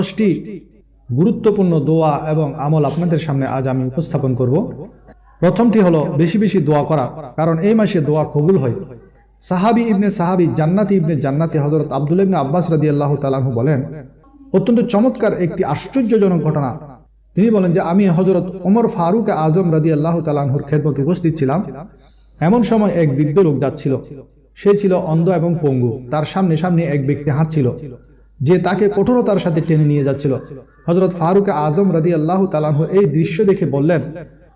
10টি গুরুত্বপূর্ণ দোয়া এবং আমল আপনাদের সামনে আজ আমি উপস্থাপন করব। প্রথমটি হলো বেশি বেশি দোয়া করা, কারণ এই মাসে দোয়া কবুল হয়। সাহাবী ইবনে সাহাবী জান্নাতি ইবনে জান্নাতি হযরত আব্দুল্লাহ ইবনে আব্বাস রাদিয়াল্লাহু তাআলা আনহু বলেন, অত্যন্ত চমৎকার একটি আশ্চর্যজনক ঘটনা। তিনি বলেন যে আমি হযরত ওমর ফারুক আজম রাদিয়াল্লাহু তাআলা আনহুর খেদমতে উপস্থিত ছিলাম। এমন সময় এক বৃদ্ধ লোক যাচ্ছিল। সে ছিল অন্ধ এবং পঙ্গু। তার সামনে সামনে এক ব্যক্তি হাঁটছিল যে তাকে কঠোরতার সাথে টেনে নিয়ে যাচ্ছিল। হযরত ফারুক আজম রাদিয়াল্লাহু তাআলা আনহু এই দৃশ্য দেখে বললেন,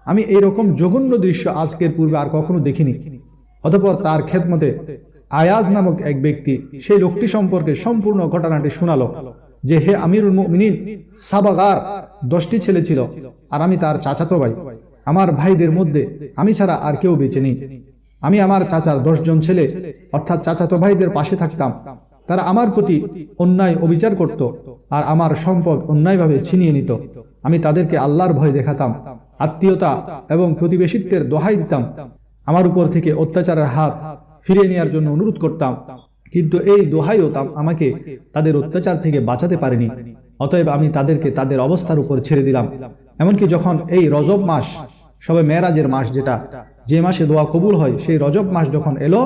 আমি এইরকম জঘন্য দৃশ্য আজকের পূর্বে আর কখনো দেখিনি। অতঃপর তার খেদমতে আয়াজ নামক এক ব্যক্তি সেই লোকটি সম্পর্কে সম্পূর্ণ ঘটনাটি শোনালো যে, হে আমিরুল মুমিনিন, সাবাগার 10টি ছেলে ছিল আর আমি তার চাচাতো ভাই। আমার ভাইদের মধ্যে আমি ছাড়া আর কেউ বেঁচে নেই। আমি আমার চাচার 10 জন ছেলে অর্থাৎ চাচাতো ভাইদের পাশে থাকতাম। তারা আমার প্রতি অন্যায় অবিচার করত আর আমার সম্পদ অন্যায়ভাবে ছিনিয়ে নিত। আমি তাদেরকে আল্লাহর ভয় দেখাতাম, আত্মীয়তা এবং প্রতিবেশিত্বের দোহাই দিতাম। আমার উপর থেকে অত্যাচারের হাত ফিরিয়ে নেওয়ার জন্য অনুরোধ করতাম, কিন্তু এই দোহাইও আমাকে তাদের অত্যাচার থেকে বাঁচাতে পারেনি। অতএব আমি তাদেরকে তাদের অবস্থার উপর ছেড়ে দিলাম। এমনকি যখন এই রজব মাস, সবে মেরাজের মাস, যেটা যে মাসে দোয়া কবুল হয়, সেই রজব মাস যখন এলো,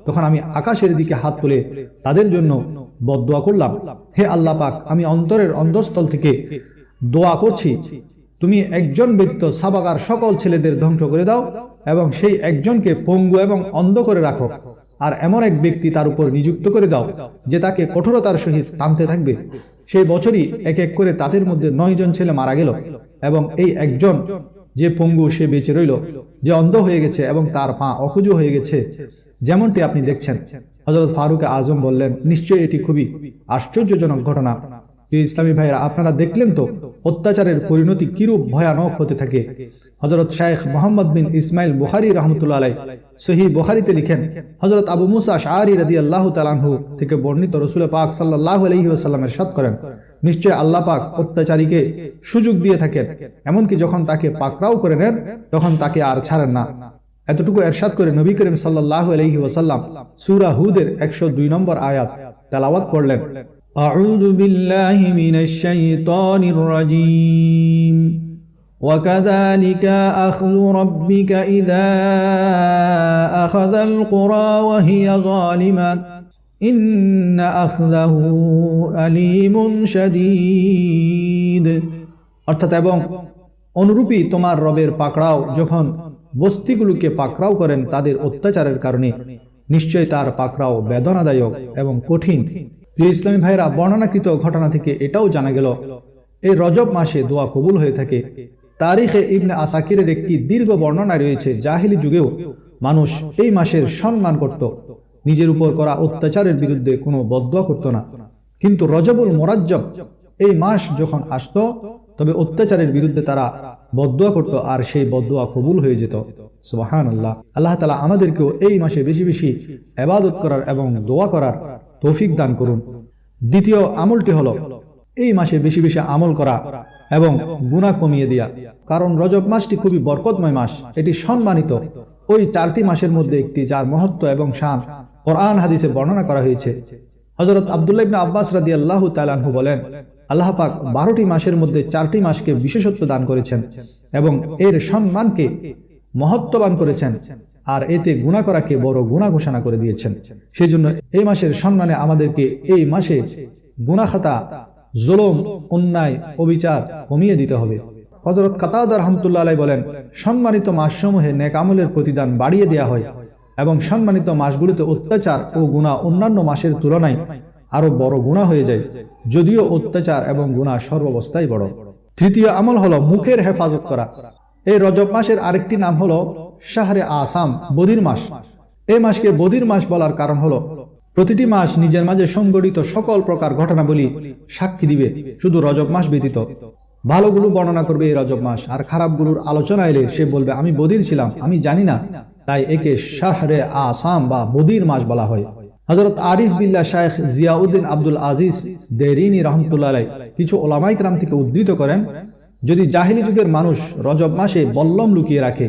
তখন আমি আকাশের দিকে হাত তুলে তাদের জন্য বদদোয়া করলাম, হে আল্লাহ পাক, আমি অন্তরের অন্তঃস্থল থেকে দোয়া করছি, তুমি একজন ব্যতীত সাবাগার সকল ছেলেদের ধ্বংস করে দাও এবং সেই একজনকে পঙ্গু এবং অন্ধ করে রাখো, আর এমন এক ব্যক্তি তার উপর নিযুক্ত করে দাও যে তাকে কঠোরতার সহিত টানতে থাকবে। সেই বছরই এক এক করে তাদের মধ্যে 9 জন ছেলে মারা গেল এবং এই একজন যে পঙ্গু সে বেঁচে রইল, যে অন্ধ হয়ে গেছে এবং তার পা অকুজো হয়ে গেছে, যেমনটি আপনি দেখছেন। হযরত ফারুক আজম বললেন, নিশ্চয়ই এটি খুবই আশ্চর্যজনক ঘটনা। ইসলামী ভাইরা, আপনারা দেখলেন তো অত্যাচারের পরিণতি কিরূপ ভয়ানক হতে থাকে। হযরত শাইখ মুহাম্মদ বিন ইসমাইল বুখারী রাহমাতুল্লাহ আলাইহি সহিহ বুখারীতে লিখেন, হযরত আবু মুসা আশআরী রাদিয়াল্লাহু তাআলা আনহু থেকে বর্ণিত, রাসূল পাক সাল্লাল্লাহু আলাইহি ওয়াসাল্লাম ইরশাদ করেন, নিশ্চয় আল্লাহ পাক অত্যাচারীকে সুযোগ দিয়ে থাকেন, এমনকি যখন তাকে পাকড়াও করে নেন তখন তাকে আর ছাড়েন না। এতটুকু ইরশাদ করে নবী করিম সাল্লাল্লাহু আলাইহি ওয়াসাল্লাম সূরা হুদের 102 নম্বর আয়াত তেলাওয়াত করলেন, আউযু বিল্লাহি মিনাশ শাইতানির রাজীম ওয়াকাযালিকা আখযু রাব্বিকা ইযা আখাযাল কুরা ওয়া হিয়া যালিমাত ইন্না আখযাহু আলীমুন শাদীদ। অর্থাৎ এবং অনুরূপী তোমার রবের পাকড়াও যখন বস্তিগুলোকে পাকড়াও করেন তাদের অত্যাচারের কারণে, নিশ্চয় তার পাকড়াও বেদনাদায়ক এবং কঠিন। প্রিয় ইসলামী ভাইরা, বর্ণনাকৃত ঘটনা থেকে এটাও জানা গেল এই রজব মাসে দোয়া কবুল হয়ে থাকে। তারিখে ইবনে আসাকিরের একটি দীর্ঘ বর্ণনা রয়েছে, জাহিলি যুগেও মানুষ এই মাসের সম্মান করত, নিজের উপর করা অত্যাচারের বিরুদ্ধে কোনো বদদোয়া করত না। কিন্তু রজবুল মুরাজ্জব এই মাস যখন আসত, তবে অত্যাচারের বিরুদ্ধে তারা বদদোয়া করত আর সেই বদদোয়া কবুল হয়ে যেত। সুবহানাল্লাহ। আল্লাহ তাআলা আমাদেরকেও এই মাসে বেশি বেশি ইবাদত করার এবং দোয়া করার তৌফিক দান করুন। দ্বিতীয় আমলটি হলো এই মাসে বেশি বেশি আমল করা এবং গুনাহ কমিয়ে দেয়া, কারণ রজব মাসটি খুবই বরকতময় মাস। এটি সম্মানিত ওই 4টি মাসের মধ্যে একটি, যার মহত্ব এবং শান কোরআন হাদিসে বর্ণনা করা হয়েছে। হযরত আব্দুল্লাহ ইবনে আব্বাস রাদিয়াল্লাহু তাআলা আনহু বলেন, আল্লাহ পাক 12টি মাসের মধ্যে 4টি মাসকে বিশেষত্ব দান করেছেন এবং এর সম্মানকে মহত্ববান করেছেন, আর এতে গুনাহ করাকে বড় গুনাহ ঘোষণা করে দিয়েছেন। সেই জন্য এই মাসের সম্মানে আমাদেরকে এই মাসে গুনাহ খাতা, জুলুম, অন্যায়, অবিচার কমিয়ে দিতে হবে। হযরত কাতাদা রাহমাতুল্লাহ আলাইহি বলেন, সম্মানিত মাসসমূহে নেক আমলের প্রতিদান বাড়িয়ে দেওয়া হয় এবং সম্মানিত মাসগুলিতে অত্যাচার ও গুনাহ অন্যান্য মাসের তুলনায় আরো বড় গুনাহ হয়ে যায়, যদিও অত্যাচার এবং গুনাহ সর্বাবস্থায় বড়। তৃতীয় আমল হলো মুখের হেফাজত করা। এই রজব মাসের আরেকটি নাম হলো শাহরে আসাম, বদির মাস। এই মাসকে বদির মাস বলার কারণ হলো প্রতিটি মাস নিজের মাঝে সংগঠিত সকল প্রকার ঘটনাবলী সাক্ষী দিবে, শুধু রজব মাস ব্যতীত। ভালোগুলো বর্ণনা করবে এই রজব মাস, আর খারাপগুলোর আলোচনা এলে সে বলবে আমি বদির ছিলাম, আমি জানি না। তাই একে শাহরে আসাম বা বদির মাস বলা হয়। হযরত আরিফ বিল্লাহ শাইখ জিয়াউদ্দিন আব্দুল আজিজ দেরিনী রাহমাতুল্লাহ আলাইহি কিছু ওলামায়ে কেরাম থেকে উদ্ধৃত করেন, যদি জাহিলি যুগের মানুষ রজব মাসে বল্লম লুকিয়ে রাখে,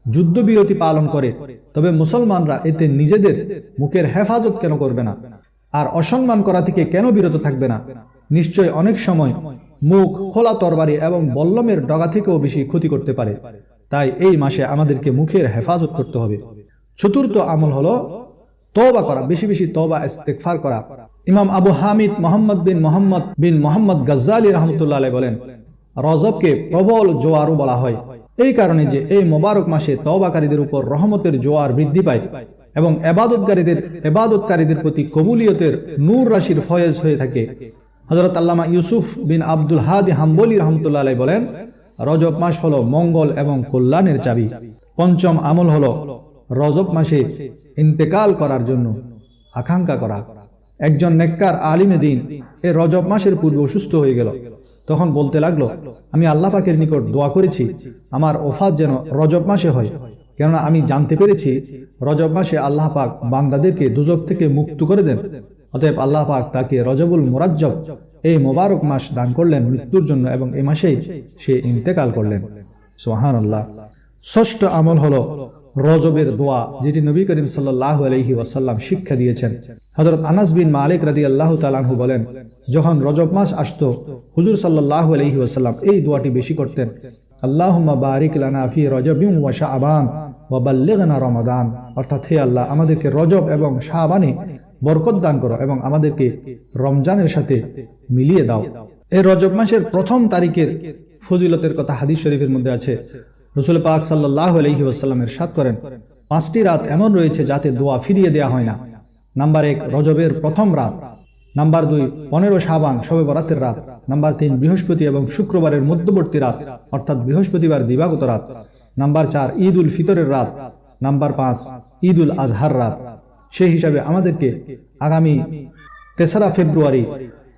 যুদ্ধবিরতি পালন করে, তবে মুসলমানরা এতে নিজেদের মুখের হেফাজত কেন করবে না আর অসম্মান করা থেকে কেন বিরত থাকবে না? নিশ্চয় অনেক সময় মুখ, খোলা তরবারি এবং বল্লমের ডগা থেকেও বেশি ক্ষতি করতে পারে। তাই এই মাসে আমাদেরকে মুখের হেফাজত করতে হবে। চতুর্থ আমল হলো তওবা করা, বেশি বেশি তওবা ইস্তেগফার করা। ইমাম আবু হামিদ মোহাম্মদ গাজ্জালি রাহমাতুল্লাহ আলাইহি বলেন, রজবকে প্রবল জোয়ারও বলা হয় এই কারণে যে এই মোবারক মাসে তওবাকারীদের উপর রহমতের জোয়ার বৃদ্ধি পায় এবং ইবাদতকারীদের প্রতি কবুলিয়তের নূর রাশির ফয়েজ হয়ে থাকে। হযরত আল্লামা ইউসুফ বিন আব্দুল হাদি হাম্বলি রাহমাতুল্লাহ আলাইহি বলেন, রজব মাস হলো মঙ্গল এবং কল্যাণের চাবি। পঞ্চম আমল হলো রজব মাসে ইন্তেকাল করার জন্য আকাঙ্ক্ষা করা। একজন নেককার আলিমে দ্বীন এই রজব মাসের পূর্বে অসুস্থ হয়ে গেল। তখন বলতে লাগলো, আমি আল্লাহ পাকের নিকট দোয়া করেছি আমার ওফাত যেন রজব মাসে হয়, কেননা আমি জানতে পেরেছি রজব মাসে আল্লাহ পাক বান্দাদেরকে দুজক থেকে মুক্ত করে দেন। অতএব আল্লাহ পাক তাকে রজবুল মুরাজ্জব এই মোবারক মাস দান করলেন মৃত্যুর জন্য এবং এই মাসেই সে ইন্তেকাল করলেন। সুবহানাল্লাহ। ষষ্ঠ আমল হলো রজবের দোয়া, যেটি নবী করিম সাল্লাল্লাহু আলাইহি ওয়াসাল্লাম শিক্ষা দিয়েছেন। হযরত আনাস বিন মালিক রাদিয়াল্লাহু তাআলা আনহু বলেন, যখন রজব মাস আসতো হুজুর সাল্লাল্লাহু আলাইহি ওয়াসাল্লাম এই দোয়াটি বেশি করতেন, আল্লাহুম্মা বারিক লানা ফি রজবিন ওয়া শাবান ওয়া বাল্লিগনা রমাদান। অর্থাৎ, হে আল্লাহ, আমাদেরকে রজব এবং শাবানে বরকত দান করো এবং আমাদেরকে রমজানের সাথে মিলিয়ে দাও। এই রজব মাসের প্রথম তারিখের ফজিলতের কথা হাদিস শরীফের মধ্যে আছে। রাসূল পাক সাল্লাল্লাহু আলাইহি ওয়াসাল্লাম ইরশাদ করেন, 5টি রাত এমন রয়েছে যাতে দোয়া ফিরিয়ে দেওয়া হয় না। নাম্বার 1 রজবের প্রথম রাত, নাম্বার 2 15 শাবান শবে বরাতের রাত, নাম্বার 3 বৃহস্পতি এবং শুক্রবারের মধ্যবর্তী রাত অর্থাৎ বৃহস্পতিবার দিবাগত রাত, নাম্বার 4 ঈদ উল ফিতরের রাত, নাম্বার 5 ঈদ উল আজহার রাত। সেই হিসাবে আমাদেরকে আগামী 3 ফেব্রুয়ারি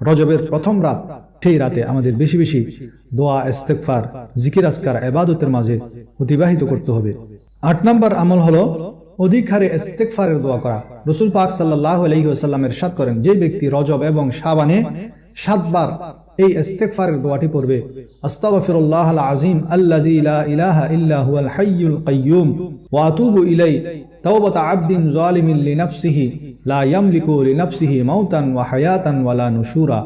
রজবের প্রথম রাত, সেই রাতে আমাদের বেশি বেশি দোয়া, ইস্তেগফার, জিকির আজকার, ইবাদতের মাঝে অতিবাহিত করতে হবে। 8 নম্বর আমল হলো অধিক হারে ইস্তেগফারের দোয়া করা। রাসূল পাক সাল্লাল্লাহু আলাইহি ওয়াসাল্লাম ইরশাদ করেন, যে ব্যক্তি রজব এবং শাবানে 7 বার এই ইস্তেগফারের দোয়াটি পড়বে, আস্তাগফিরুল্লাহাল আযীম আল্লাযী লা ইলাহা ইল্লা হুয়াল হাইয়ুল কাইয়্যুম ওয়া আতুবু ইলাইহি তাওবাতা আবদিন যালিমিন লিনাফসিহি লা ইয়ামলিকু লিনাফসিহি মাউতান ওয়া হায়াতান ওয়ালা নুশুরা।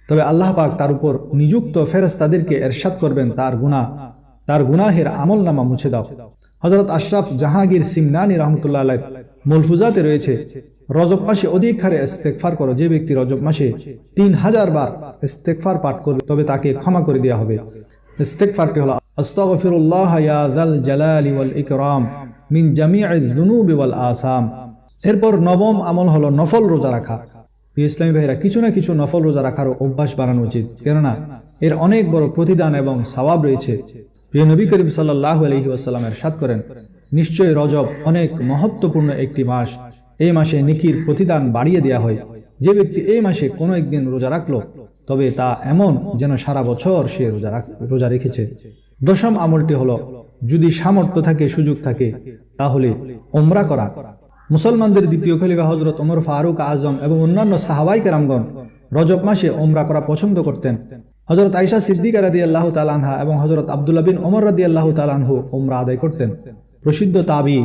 তবে আল্লাহ পাক তার উপর নিযুক্ত ফেরেশতাদেরকে ইরশাদ করবেন, তার গুনাহের আমলনামা মুছে দাও। হযরত আশরাফ জাহাঙ্গীর সিমনানি রাহমাতুল্লাহ আলাইহি মুলফুজাতে রয়েছে, রজব মাসে অধিক হারে ইস্তেগফার করো। যে ব্যক্তি রজব মাসে 3000 বার ইস্তেগফার পাঠ করবে তবে তাকে ক্ষমা করে দেওয়া হবে। ইস্তেগফারটি হলো, আস্তাগফিরুল্লাহ ইয়া যাল জালালি ওয়াল ইকরাম মিন জামিইয যুনুবি ওয়াল আসাম। এরপর নবম আমল হলো নফল রোজা রাখা। ইসলামী ভাইরা, কিছু না কিছু নফল রোজা রাখার অভ্যাস বানানো উচিত, কেননা এর অনেক বড় প্রতিদান এবং সওয়াব রয়েছে। প্রিয় নবী করিম সাল্লাল্লাহু আলাইহি ওয়াসাল্লাম ইরশাদ করেন, নিশ্চয় রজব অনেক মহত্বপূর্ণ একটি মাস। এই মাসে নেকির প্রতিদান বাড়িয়ে দেওয়া হয়। যে ব্যক্তি এই মাসে কোনো একদিন রোজা রাখলো তবে তা এমন যেন সারা বছর সে রোজা রেখেছে। 10ম আমলটি হলো, যদি সামর্থ্য থাকে, সুযোগ থাকে, তাহলে উমরা করা। মুসলমানদের দ্বিতীয় খলিফা হযরত ওমর ফারুক আজম এবং অন্যান্য সাহাবায়ে কেরামগণ রজব মাসে উমরা করা পছন্দ করতেন। হযরত আয়েশা সিদ্দিকা রাদিয়াল্লাহু তাআলা আনহা এবং হযরত আব্দুল্লাহ বিন ওমর রাদিয়াল্লাহু তাআলা আনহু উমরা আদায় করতেন। প্রসিদ্ধ তাবি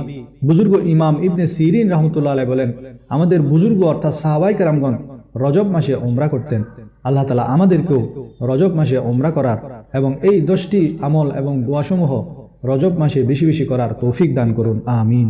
বুজুর্গ ইমাম ইবনে সিরিন রাহমাতুল্লাহ আলাইহি বলেন, আমাদের বুজুর্গ অর্থাৎ সাহাবায়ে কেরামগণ রজব মাসে উমরা করতেন। আল্লাহ তাআলা আমাদেরকেও রজব মাসে উমরা করার এবং এই 10টি আমল এবং দোয়াসমূহ রজব মাসে বেশি বেশি করার তৌফিক দান করুন। আমিন।